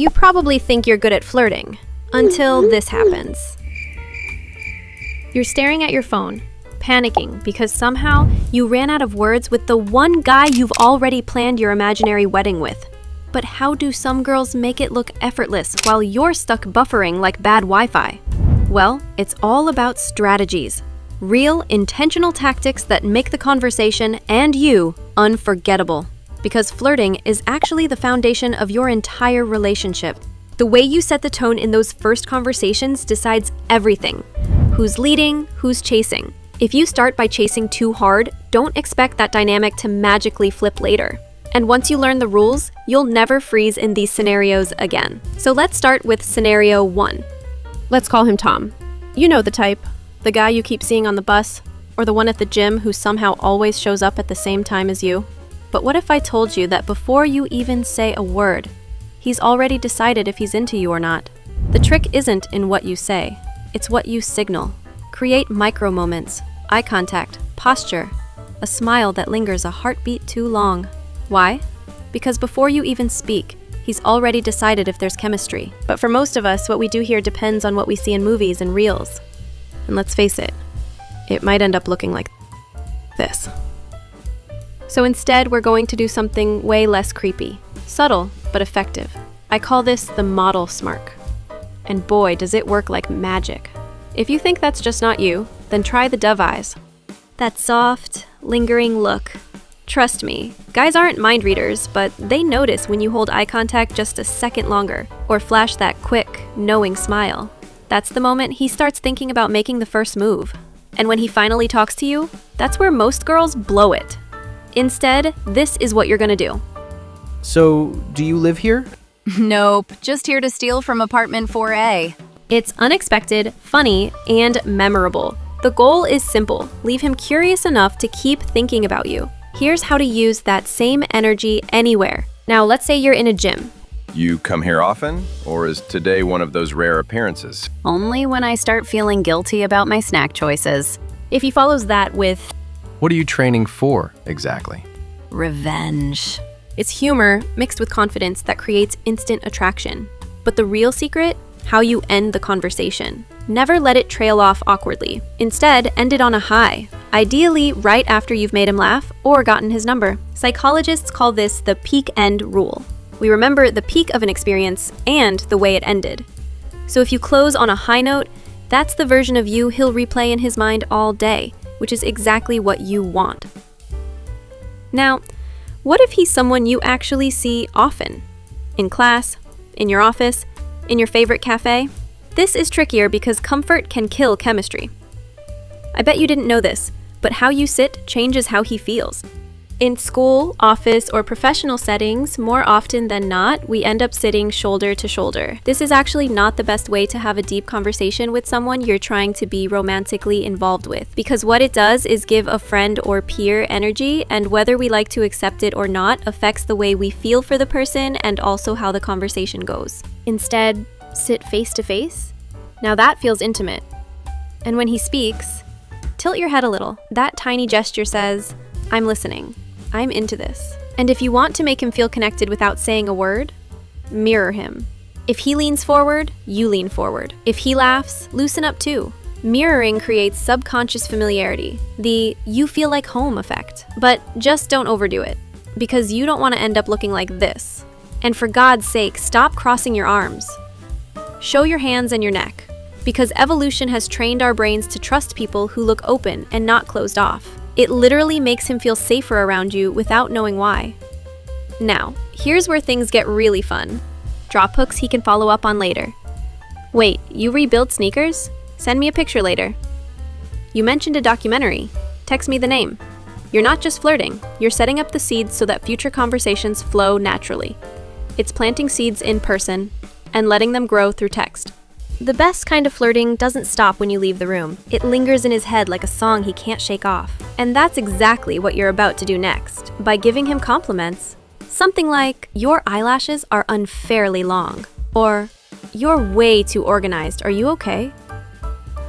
You probably think you're good at flirting, until this happens. You're staring at your phone, panicking because somehow you ran out of words with the one guy you've already planned your imaginary wedding with. But how do some girls make it look effortless while you're stuck buffering like bad Wi-Fi? Well, it's all about strategies. Real, intentional tactics that make the conversation and you unforgettable. Because flirting is actually the foundation of your entire relationship. The way you set the tone in those first conversations decides everything. Who's leading, who's chasing. If you start by chasing too hard, don't expect that dynamic to magically flip later. And once you learn the rules, you'll never freeze in these scenarios again. So let's start with scenario 1. Let's call him Tom. You know the type. The guy you keep seeing on the bus, or the one at the gym who somehow always shows up at the same time as you. But what if I told you that before you even say a word, he's already decided if he's into you or not? The trick isn't in what you say, it's what you signal. Create micro moments, eye contact, posture, a smile that lingers a heartbeat too long. Why? Because before you even speak, he's already decided if there's chemistry. But for most of us, what we do here depends on what we see in movies and reels. And let's face it, it might end up looking like this. So instead, we're going to do something way less creepy. Subtle, but effective. I call this the model smirk. And boy, does it work like magic. If you think that's just not you, then try the dove eyes. That soft, lingering look. Trust me, guys aren't mind readers, but they notice when you hold eye contact just a second longer, or flash that quick, knowing smile. That's the moment he starts thinking about making the first move. And when he finally talks to you, that's where most girls blow it. Instead, this is what you're gonna do. So, do you live here? Nope, just here to steal from apartment 4A. It's unexpected, funny, and memorable. The goal is simple. Leave him curious enough to keep thinking about you. Here's how to use that same energy anywhere. Now, let's say you're in a gym. You come here often, or is today one of those rare appearances? Only when I start feeling guilty about my snack choices. If he follows that with What are you training for, exactly? Revenge. it's humor mixed with confidence that creates instant attraction. But the real secret? How you end the conversation. Never let it trail off awkwardly. Instead, end it on a high. Ideally, right after you've made him laugh or gotten his number. Psychologists call this the peak end rule. We remember the peak of an experience and the way it ended. So if you close on a high note, that's the version of you he'll replay in his mind all day, which is exactly what you want. Now, what if he's someone you actually see often? In class, in your office, in your favorite cafe? This is trickier because comfort can kill chemistry. I bet you didn't know this, but how you sit changes how he feels. In school, office, or professional settings, more often than not, we end up sitting shoulder to shoulder. This is actually not the best way to have a deep conversation with someone you're trying to be romantically involved with, because what it does is give a friend or peer energy, and whether we like to accept it or not affects the way we feel for the person and also how the conversation goes. Instead, sit face to face? Now that feels intimate. And when he speaks, tilt your head a little. That tiny gesture says, I'm listening. I'm into this. And if you want to make him feel connected without saying a word, mirror him. If he leans forward, you lean forward. If he laughs, loosen up too. Mirroring creates subconscious familiarity, the you feel like home effect. But just don't overdo it, because you don't want to end up looking like this. And for God's sake, stop crossing your arms. Show your hands and your neck, because evolution has trained our brains to trust people who look open and not closed off. It literally makes him feel safer around you without knowing why. Now, here's where things get really fun. Drop hooks he can follow up on later. Wait, you rebuild sneakers? Send me a picture later. You mentioned a documentary. Text me the name. You're not just flirting, you're setting up the seeds so that future conversations flow naturally. It's planting seeds in person and letting them grow through text. The best kind of flirting doesn't stop when you leave the room. It lingers in his head like a song he can't shake off. And that's exactly what you're about to do next, by giving him compliments. Something like, your eyelashes are unfairly long, or you're way too organized, are you okay?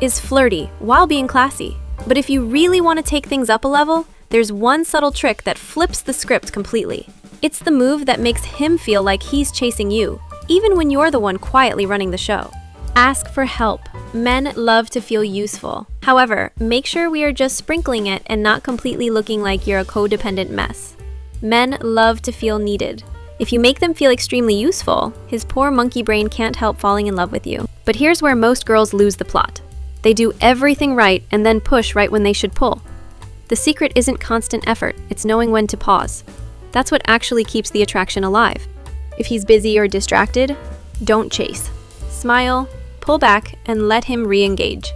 Is flirty while being classy. But if you really want to take things up a level, there's one subtle trick that flips the script completely. It's the move that makes him feel like he's chasing you, even when you're the one quietly running the show. Ask for help. Men love to feel useful. However, make sure we are just sprinkling it and not completely looking like you're a codependent mess. Men love to feel needed. If you make them feel extremely useful, his poor monkey brain can't help falling in love with you. But here's where most girls lose the plot. They do everything right and then push right when they should pull. The secret isn't constant effort, it's knowing when to pause. That's what actually keeps the attraction alive. If he's busy or distracted, don't chase. Smile, pull back, and let him re-engage.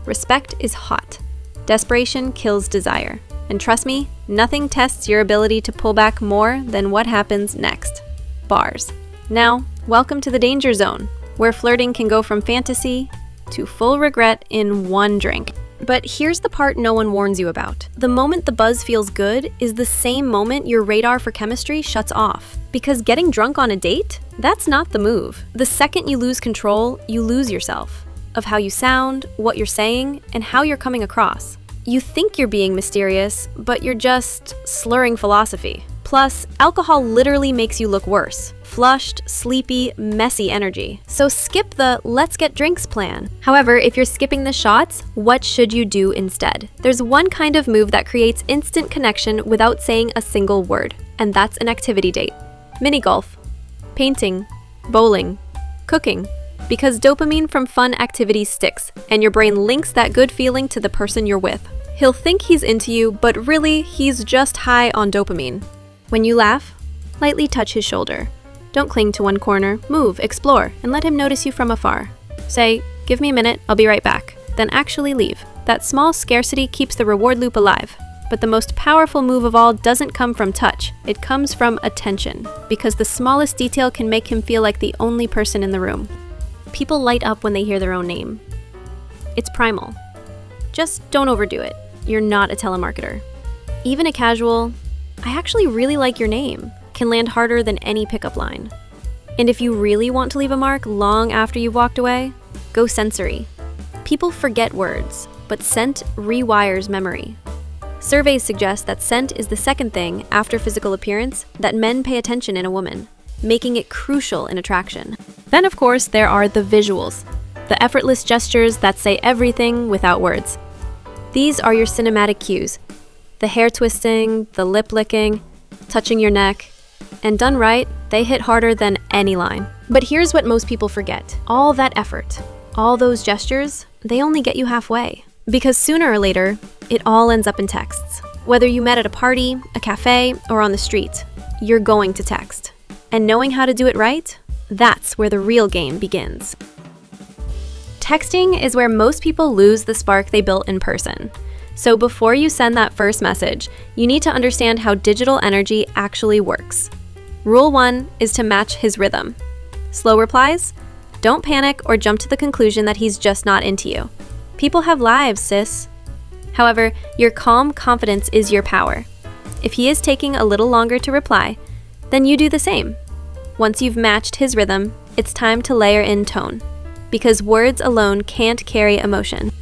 Respect is hot. Desperation kills desire. And trust me, nothing tests your ability to pull back more than what happens next. Bars. Now, welcome to the danger zone, where flirting can go from fantasy to full regret in one drink. But here's the part no one warns you about. The moment the buzz feels good is the same moment your radar for chemistry shuts off. Because getting drunk on a date? That's not the move. The second you lose control, you lose yourself. Of how you sound, what you're saying, and how you're coming across. You think you're being mysterious, but you're just slurring philosophy. Plus, alcohol literally makes you look worse. Flushed, sleepy, messy energy. So skip the let's get drinks plan. However, if you're skipping the shots, what should you do instead? There's one kind of move that creates instant connection without saying a single word, and that's an activity date. Mini golf, painting, bowling, cooking. Because dopamine from fun activities sticks, and your brain links that good feeling to the person you're with. He'll think he's into you, but really, he's just high on dopamine. When you laugh, lightly touch his shoulder. Don't cling to one corner, move, explore, and let him notice you from afar. Say, give me a minute, I'll be right back. Then actually leave. That small scarcity keeps the reward loop alive. But the most powerful move of all doesn't come from touch, it comes from attention. Because the smallest detail can make him feel like the only person in the room. People light up when they hear their own name. It's primal. Just don't overdo it. You're not a telemarketer. Even a casual, I actually really like your name, can land harder than any pickup line. And if you really want to leave a mark long after you've walked away, go sensory. People forget words, but scent rewires memory. Surveys suggest that scent is the second thing after physical appearance that men pay attention in a woman, making it crucial in attraction. Then, of course, there are the visuals, the effortless gestures that say everything without words. These are your cinematic cues. The hair twisting, the lip licking, touching your neck. And done right, they hit harder than any line. But here's what most people forget. All that effort, all those gestures, they only get you halfway. Because sooner or later, it all ends up in texts. Whether you met at a party, a cafe, or on the street, you're going to text. And knowing how to do it right, that's where the real game begins. Texting is where most people lose the spark they built in person. So before you send that first message, you need to understand how digital energy actually works. Rule 1 is to match his rhythm. Slow replies? Don't panic or jump to the conclusion that he's just not into you. People have lives, sis. However, your calm confidence is your power. If he is taking a little longer to reply, then you do the same. Once you've matched his rhythm, it's time to layer in tone. Because words alone can't carry emotion.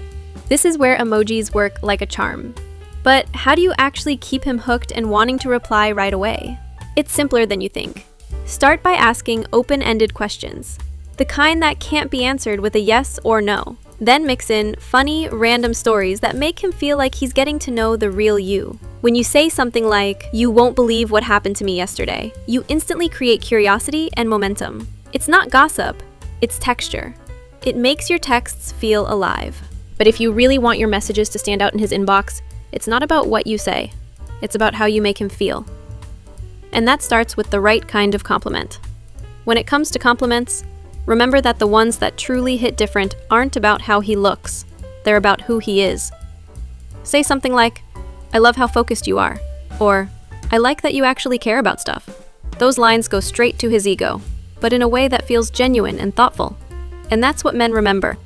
This is where emojis work like a charm. But how do you actually keep him hooked and wanting to reply right away? It's simpler than you think. Start by asking open-ended questions. The kind that can't be answered with a yes or no. Then mix in funny, random stories that make him feel like he's getting to know the real you. When you say something like, "You won't believe what happened to me yesterday," you instantly create curiosity and momentum. It's not gossip, it's texture. It makes your texts feel alive. But if you really want your messages to stand out in his inbox, it's not about what you say. It's about how you make him feel. And that starts with the right kind of compliment. When it comes to compliments, remember that the ones that truly hit different aren't about how he looks. They're about who he is. Say something like, "I love how focused you are," or "I like that you actually care about stuff." Those lines go straight to his ego, but in a way that feels genuine and thoughtful. And that's what men remember.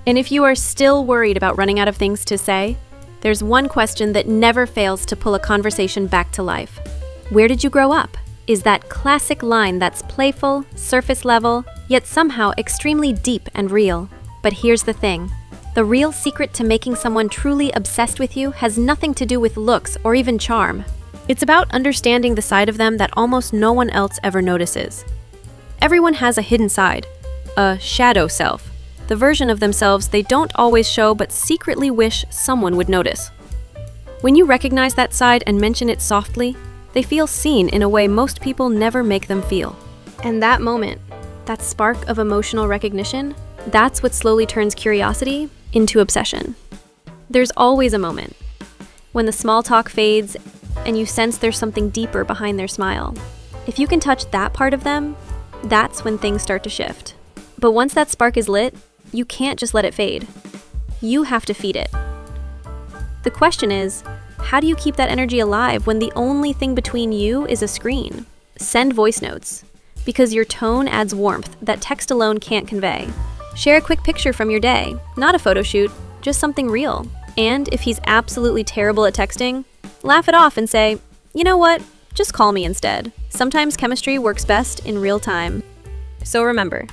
And if you are still worried about running out of things to say, there's one question that never fails to pull a conversation back to life. Where did you grow up? Is that classic line that's playful, surface level, yet somehow extremely deep and real. But here's the thing. The real secret to making someone truly obsessed with you has nothing to do with looks or even charm. It's about understanding the side of them that almost no one else ever notices. Everyone has a hidden side, a shadow self, the version of themselves they don't always show but secretly wish someone would notice. When you recognize that side and mention it softly, they feel seen in a way most people never make them feel. And that moment, that spark of emotional recognition, that's what slowly turns curiosity into obsession. There's always a moment when the small talk fades and you sense there's something deeper behind their smile. If you can touch that part of them, that's when things start to shift. But once that spark is lit, you can't just let it fade. You have to feed it. The question is, how do you keep that energy alive when the only thing between you is a screen? Send voice notes, because your tone adds warmth that text alone can't convey. Share a quick picture from your day, not a photo shoot, just something real. And if he's absolutely terrible at texting, laugh it off and say, you know what, just call me instead. Sometimes chemistry works best in real time. So remember,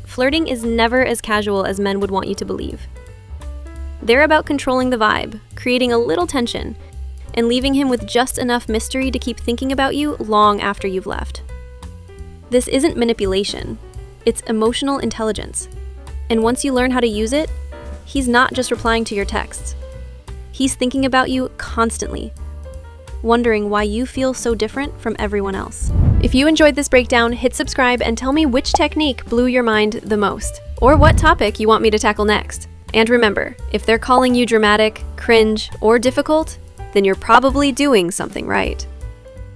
flirting is never as casual as men would want you to believe. They're about controlling the vibe, creating a little tension, and leaving him with just enough mystery to keep thinking about you long after you've left. This isn't manipulation, it's emotional intelligence. And once you learn how to use it, he's not just replying to your texts. He's thinking about you constantly, wondering why you feel so different from everyone else. If you enjoyed this breakdown, hit subscribe and tell me which technique blew your mind the most, or what topic you want me to tackle next. And remember, if they're calling you dramatic, cringe, or difficult, then you're probably doing something right.